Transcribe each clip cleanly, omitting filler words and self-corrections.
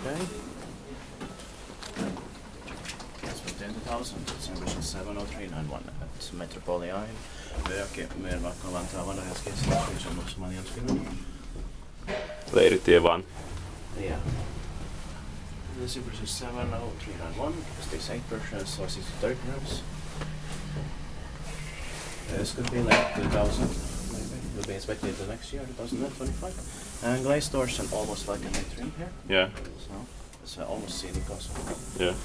Okay. That's for 10,000. It's ambition 70391 at Metropolia in Myyrmäki, Vantaa, Vanhaa ja maksamaan jatkinut. Leiritie vaan. Yeah. This is 70391. This 8% so 63 grams. This could be like 2,000 maybe. Will be inspected the next year, 2025. And glaze doors and almost like a nectarine here. Yeah. So it's almost scenic also. Yeah.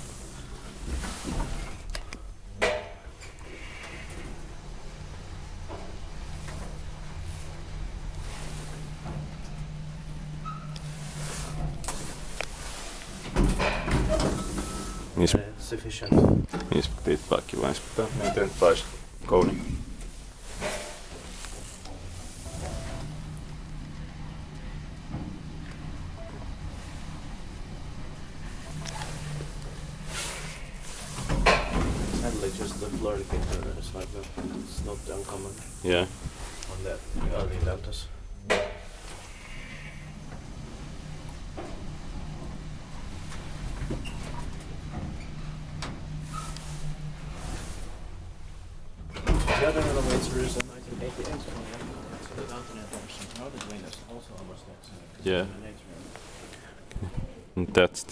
Sufficient. Inspektiit vai inspektää. Identifies Kone. Sadly, just the Florida is like that. It's not uncommon. Yeah. On the early deltas. The other elevator is a 1988 one, so the alternate version. Now the wing is also almost that. Yeah. That's